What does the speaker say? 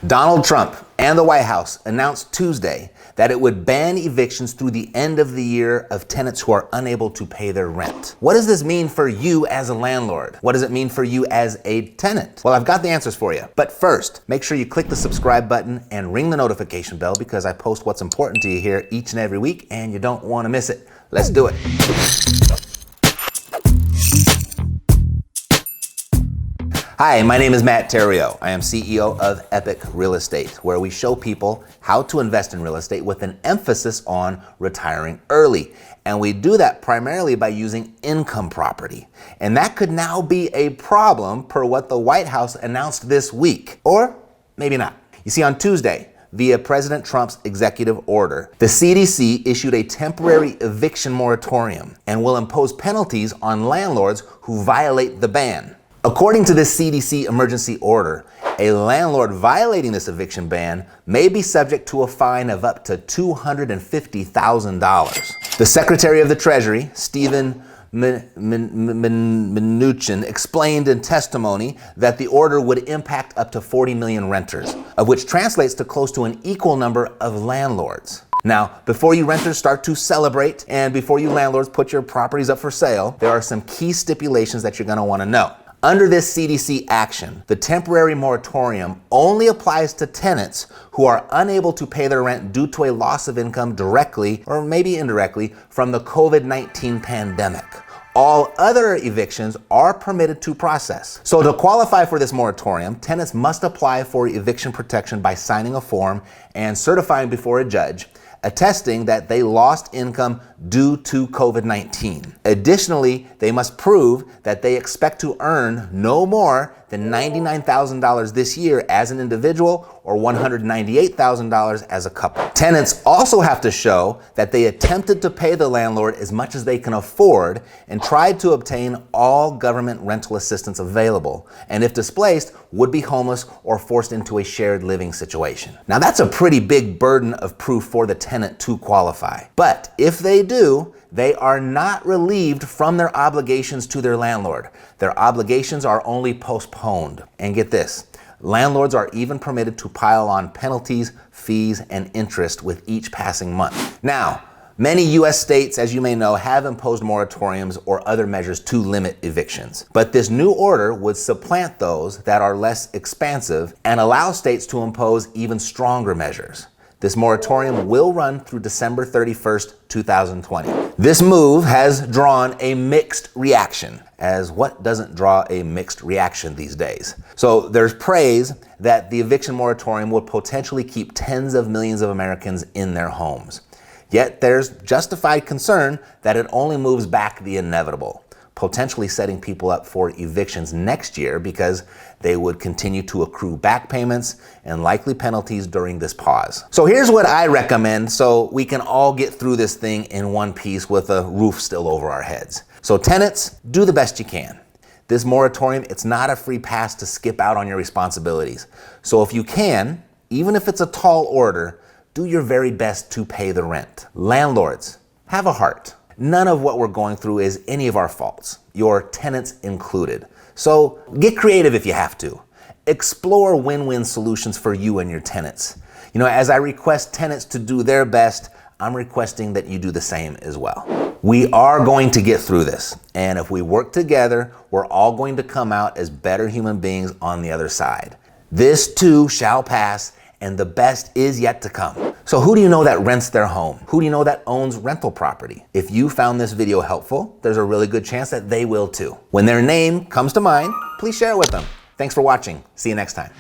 Donald Trump and the White House announced Tuesday that it would ban evictions through the end of the year of tenants who are unable to pay their rent. What does this mean for you as a landlord? What does it mean for you as a tenant? Well, I've got the answers for you. But first, make sure you click the subscribe button and ring the notification bell because I post what's important to you here each and every week and you don't want to miss it. Let's do it. Hi, my name is Matt Theriault. I am CEO of Epic Real Estate, where we show people how to invest in real estate with an emphasis on retiring early. And we do that primarily by using income property. And that could now be a problem per what the White House announced this week. Or maybe not. You see, on Tuesday, via President Trump's executive order, the CDC issued a temporary eviction moratorium and will impose penalties on landlords who violate the ban. According to this CDC emergency order, a landlord violating this eviction ban may be subject to a fine of up to $250,000. The Secretary of the Treasury, Stephen Mnuchin, explained in testimony that the order would impact up to 40 million renters, of which translates to close to an equal number of landlords. Now, before you renters start to celebrate and before you landlords put your properties up for sale, there are some key stipulations that you're going to want to know. Under this CDC action, the temporary moratorium only applies to tenants who are unable to pay their rent due to a loss of income directly or maybe indirectly from the COVID-19 pandemic. All other evictions are permitted to process. So to qualify for this moratorium, tenants must apply for eviction protection by signing a form and certifying before a judge, attesting that they lost income due to COVID-19. Additionally, they must prove that they expect to earn no more than $99,000 this year as an individual or $198,000 as a couple. Tenants also have to show that they attempted to pay the landlord as much as they can afford and tried to obtain all government rental assistance available, and if displaced, would be homeless or forced into a shared living situation. Now that's a pretty big burden of proof for the tenant to qualify. But if they do, they are not relieved from their obligations to their landlord. Their obligations are only postponed. And get this, landlords are even permitted to pile on penalties, fees, and interest with each passing month. Now, many U.S. states, as you may know, have imposed moratoriums or other measures to limit evictions. But this new order would supplant those that are less expansive and allow states to impose even stronger measures. This moratorium will run through December 31st, 2020. This move has drawn a mixed reaction, as what doesn't draw a mixed reaction these days? So there's praise that the eviction moratorium will potentially keep tens of millions of Americans in their homes. Yet there's justified concern that it only moves back the inevitable, potentially setting people up for evictions next year because they would continue to accrue back payments and likely penalties during this pause. So here's what I recommend so we can all get through this thing in one piece with a roof still over our heads. So tenants, do the best you can. This moratorium, it's not a free pass to skip out on your responsibilities. So if you can, even if it's a tall order, do your very best to pay the rent. Landlords, have a heart. None of what we're going through is any of our faults, your tenants included. So get creative if you have to. Explore win-win solutions for you and your tenants. You know, as I request tenants to do their best, I'm requesting that you do the same as well. We are going to get through this. And if we work together, we're all going to come out as better human beings on the other side. This too shall pass, and the best is yet to come. So who do you know that rents their home? Who do you know that owns rental property? If you found this video helpful, there's a really good chance that they will too. When their name comes to mind, please share it with them. Thanks for watching. See you next time.